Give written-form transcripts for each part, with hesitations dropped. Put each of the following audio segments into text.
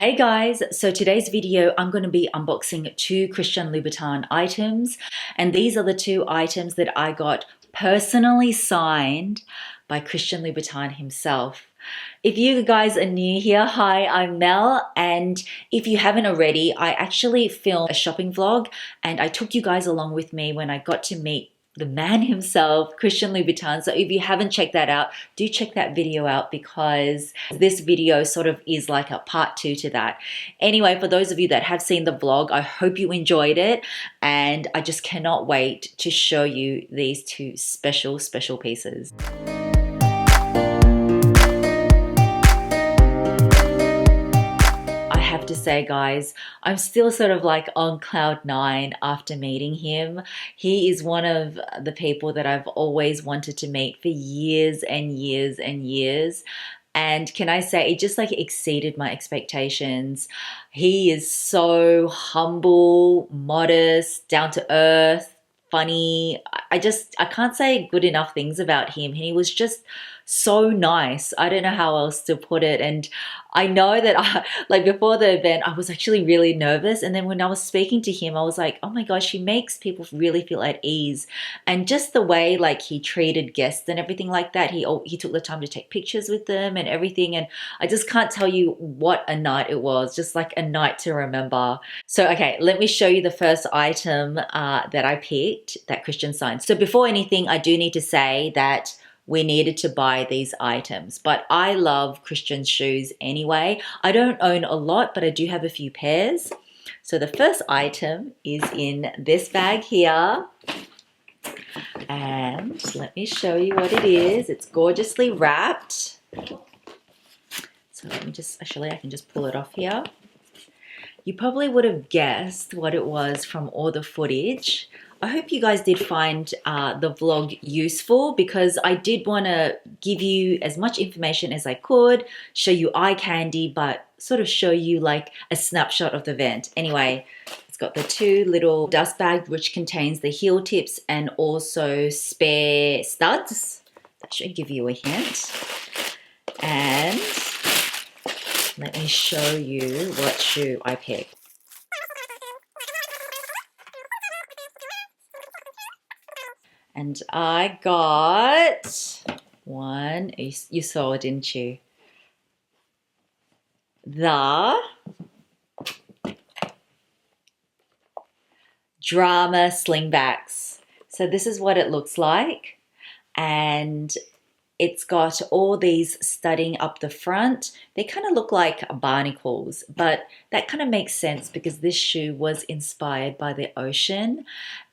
Hey guys, so today's video I'm going to be unboxing two Christian Louboutin items, and these are the two items that I got personally signed by Christian Louboutin himself. If you guys are new here, hi, I'm Mel, and if you haven't already, I actually filmed a shopping vlog and I took you guys along with me when I got to meet the man himself, Christian Louboutin. So if you haven't checked that out, do check that video out because this video sort of is like a part 2 to that. Anyway, for those of you that have seen the vlog, I hope you enjoyed it, and I just cannot wait to show you these two special pieces. To say, guys, I'm still sort of like on cloud 9 after meeting him. He is one of the people that I've always wanted to meet for years and years and years. And can I say, it just like exceeded my expectations. He is so humble, modest, down to earth, funny. I can't say good enough things about him. He was just so nice. I don't know how else to put it. And I know that like before the event, I was actually really nervous. And then when I was speaking to him, I was like, oh my gosh, he makes people really feel at ease. And just the way like he treated guests and everything like that, he took the time to take pictures with them and everything. And I just can't tell you what a night it was, just like a night to remember. So, okay, let me show you the first item that I picked that Christian signed. So before anything, I do need to say that we needed to buy these items, but I love Christian's shoes anyway. I don't own a lot, but I do have a few pairs. So the first item is in this bag here, and let me show you what it is. It's gorgeously wrapped. So let me just, actually I can just pull it off here. You probably would have guessed what it was from all the footage. I hope you guys did find the vlog useful, because I did want to give you as much information as I could, show you eye candy, but sort of show you like a snapshot of the event. Anyway, it's got the two little dust bags which contains the heel tips and also spare studs. That should give you a hint. And let me show you what shoe I picked. And I got one, you saw it, didn't you? The Drama Slingbacks. So this is what it looks like. And it's got all these studding up the front. They kind of look like barnacles, but that kind of makes sense because this shoe was inspired by the ocean,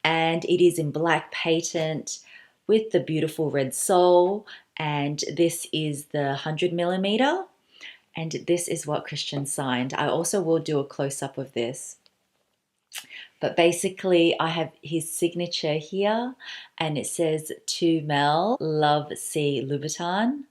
and it is in black patent with the beautiful red sole. And this is the 100 millimeter, and this is what Christian signed. I also will do a close-up of this. But basically, I have his signature here, and it says, "To Mel, love, C. Louboutin."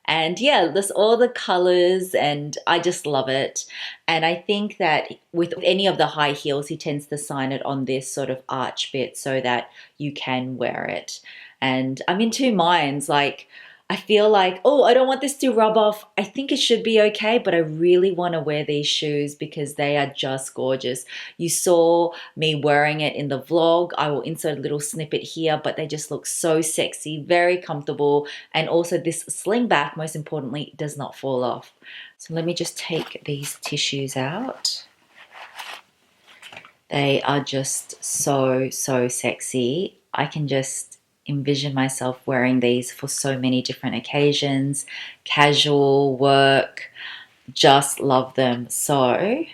And yeah, there's all the colors, and I just love it. And I think that with any of the high heels, he tends to sign it on this sort of arch bit so that you can wear it. And I'm in two minds. Like, I feel like, oh, I don't want this to rub off. I think it should be okay, but I really want to wear these shoes because they are just gorgeous. You saw me wearing it in the vlog. I will insert a little snippet here, but they just look so sexy, very comfortable. And also this sling back, most importantly, does not fall off. So let me just take these tissues out. They are just so sexy. I can just envision myself wearing these for so many different occasions, casual, work, just love them. So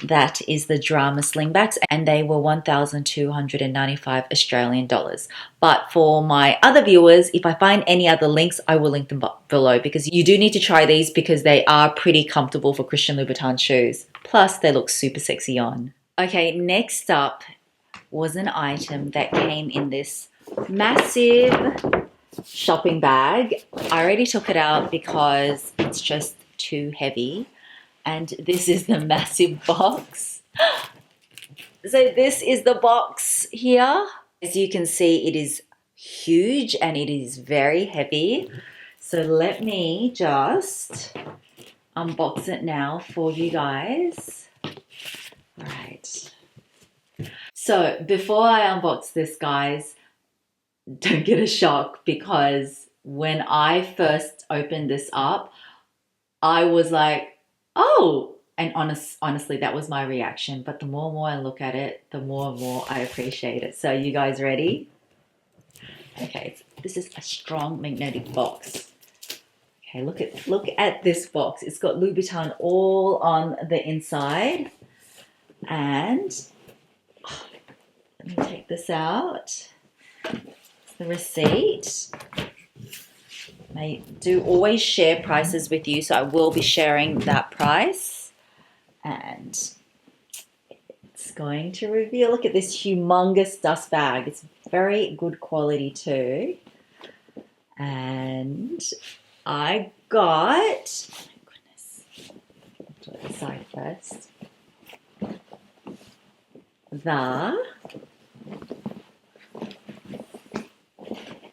that is the Drama Slingbacks, and they were 1,295 Australian dollars. But for my other viewers, if I find any other links, I will link them below, because you do need to try these because they are pretty comfortable for Christian Louboutin shoes. Plus, they look super sexy on. Okay, next up was an item that came in this massive shopping bag. I already took it out because it's just too heavy. And this is the massive box. So this is the box here. As you can see, it is huge and it is very heavy. So let me just unbox it now for you guys. All right. So before I unbox this, guys, don't get a shock, because when I first opened this up, I was like, oh, and honestly, that was my reaction. But the more and more I look at it, the more and more I appreciate it. So you guys ready? Okay, this is a strong magnetic box. Okay, look at this box. It's got Louboutin all on the inside. And let me take this out. It's the receipt. I do always share prices with you, so I will be sharing that price. And it's going to reveal, look at this humongous dust bag. It's very good quality too. And I got, oh my goodness, I'll do it this side first.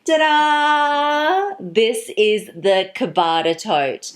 Ta-da! This is the Cabada tote.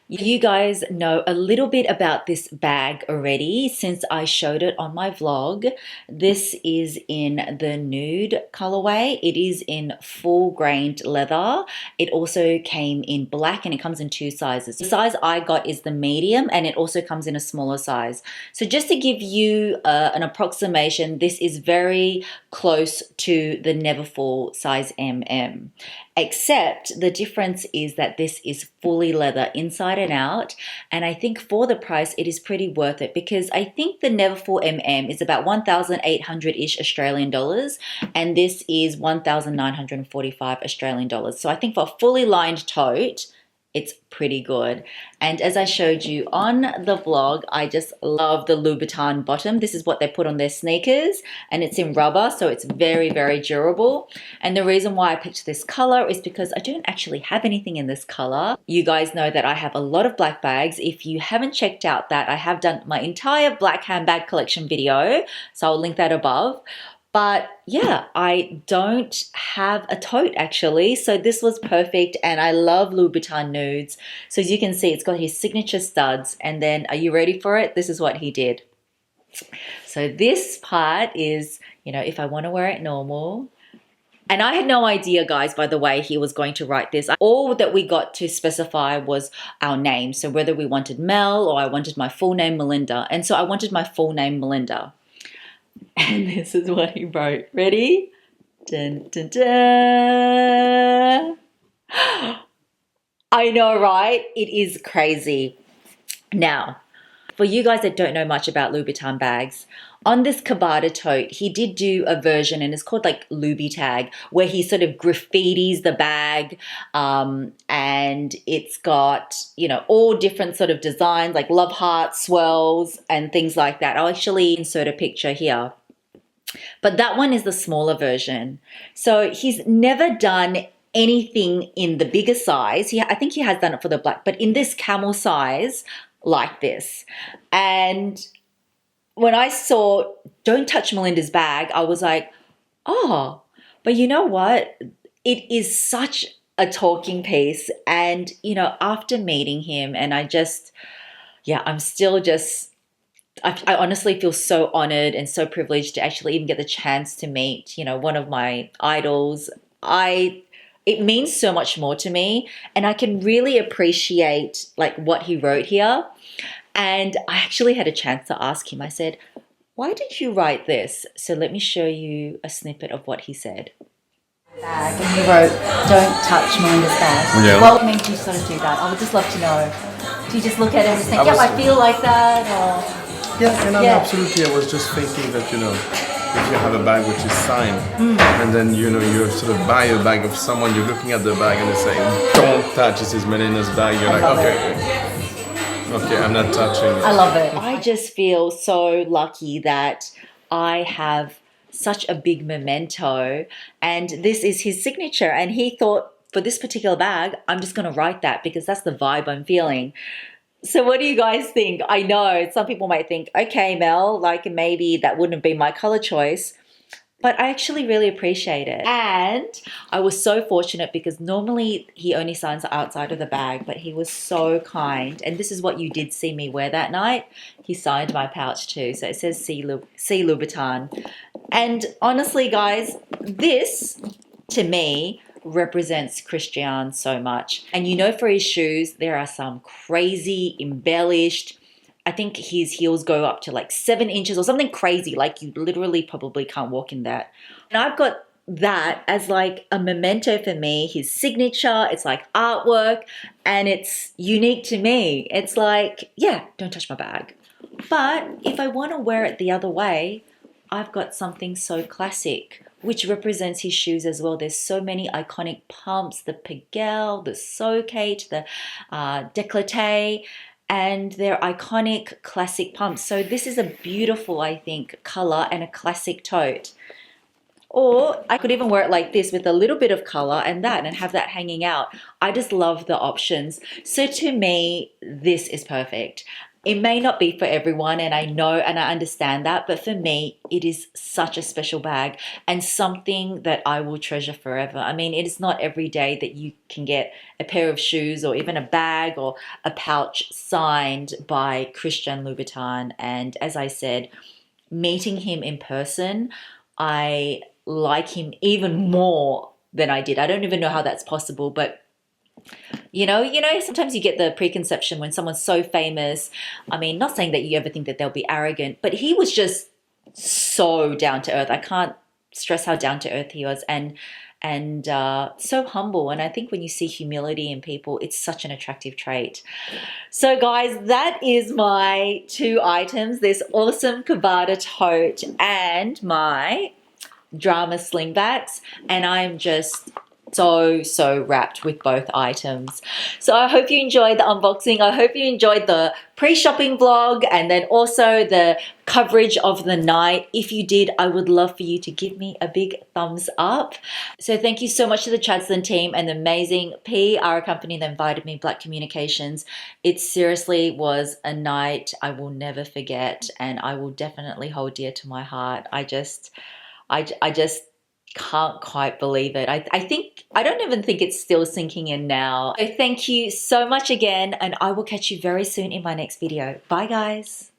You guys know a little bit about this bag already since I showed it on my vlog. This is in the nude colorway. It is in full grained leather. It also came in black, and it comes in 2 sizes. The size I got is the medium, and it also comes in a smaller size. So just to give you an approximation, this is very close to the Neverfull size MM. Except the difference is that this is fully leather inside and out, and I think for the price it is pretty worth it, because I think the Neverfull MM is about 1,800-ish Australian dollars, and this is 1,945 Australian dollars. So I think for a fully lined tote, it's pretty good. And as I showed you on the vlog, I just love the Louboutin bottom. This is what they put on their sneakers, and it's in rubber, so it's very, very durable. And the reason why I picked this color is because I don't actually have anything in this color. You guys know that I have a lot of black bags. If you haven't checked out that, I have done my entire black handbag collection video, so I'll link that above. But yeah, I don't have a tote actually, so this was perfect, and I love Louboutin nudes. So as you can see, it's got his signature studs, and then, are you ready for it? This is what he did. So this part is, you know, if I want to wear it normal. And I had no idea, guys, by the way, he was going to write this. All that we got to specify was our name. So whether we wanted Mel or I wanted my full name, Melinda. And so I wanted my full name, Melinda. And this is what he wrote. Ready? Dun, dun, dun. I know, right? It is crazy. Now, for you guys that don't know much about Louboutin bags, on this Cabada tote, he did do a version, and it's called like LOUBITAG, where he sort of graffitis the bag, and it's got, you know, all different sort of designs like love hearts, swirls, and things like that. I'll actually insert a picture here. But that one is the smaller version. So he's never done anything in the bigger size. I think he has done it for the black, but in this camel size like this. And when I saw "Don't Touch Melinda's Bag," I was like, oh, but you know what? It is such a talking piece. And, you know, after meeting him, and I just, yeah, I'm still just, I honestly feel so honored and so privileged to actually even get the chance to meet, you know, one of my idols. It means so much more to me, and I can really appreciate like what he wrote here. And I actually had a chance to ask him. I said, why did you write this? So let me show you a snippet of what he said. Bag, and he wrote, "Don't touch Melinda's bag." Yeah. What made you sort of do that? I would just love to know. Do you just look at it and think, yeah, I feel like that? Or yeah, and absolutely. I was just thinking that, you know, if you have a bag which is signed, and then, you know, you sort of buy a bag of someone, you're looking at the bag and they're saying, "Don't touch, this is Melinda's bag." You're like, okay, I'm not touching it. I love it. I just feel so lucky that I have such a big memento, and this is his signature, and he thought, for this particular bag, I'm just going to write that because that's the vibe I'm feeling. So what do you guys think? I know some people might think, okay, Mel, like maybe that wouldn't be my color choice. But I actually really appreciate it. And I was so fortunate because normally he only signs outside of the bag, but he was so kind. And this is what you did see me wear that night. He signed my pouch too. So it says see Louboutin. And honestly, guys, this to me represents Christian so much. And you know, for his shoes, there are some crazy embellished, I think his heels go up to like 7 inches or something crazy. Like you literally probably can't walk in that. And I've got that as like a memento for me, his signature. It's like artwork and it's unique to me. It's like, yeah, don't touch my bag. But if I want to wear it the other way, I've got something so classic, which represents his shoes as well. There's so many iconic pumps, the Piguel, the Socate, the Décolleté, and they're iconic classic pumps. So this is a beautiful, I think, color and a classic tote. Or I could even wear it like this with a little bit of color and have that hanging out. I just love the options. So to me, this is perfect. It may not be for everyone, and I know and I understand that, but for me, it is such a special bag and something that I will treasure forever. I mean, it is not every day that you can get a pair of shoes or even a bag or a pouch signed by Christian Louboutin. And as I said, meeting him in person, I like him even more than I did. I don't even know how that's possible, but you know, sometimes you get the preconception when someone's so famous. I mean, not saying that you ever think that they'll be arrogant, but he was just so down to earth. I can't stress how down to earth he was and so humble. And I think when you see humility in people, it's such an attractive trait. So guys, that is my 2 items, this awesome Kavada tote and my drama slingbacks. And I'm just so wrapped with both items. So I hope you enjoyed the unboxing. I hope you enjoyed the pre-shopping vlog and then also the coverage of the night. If you did, I would love for you to give me a big thumbs up. So thank you so much to the Chadsland team and the amazing PR company that invited me, Black Communications. It seriously was a night I will never forget and I will definitely hold dear to my heart. I just can't quite believe it. I don't even think it's still sinking in now. So thank you so much again, and I will catch you very soon in my next video. Bye guys.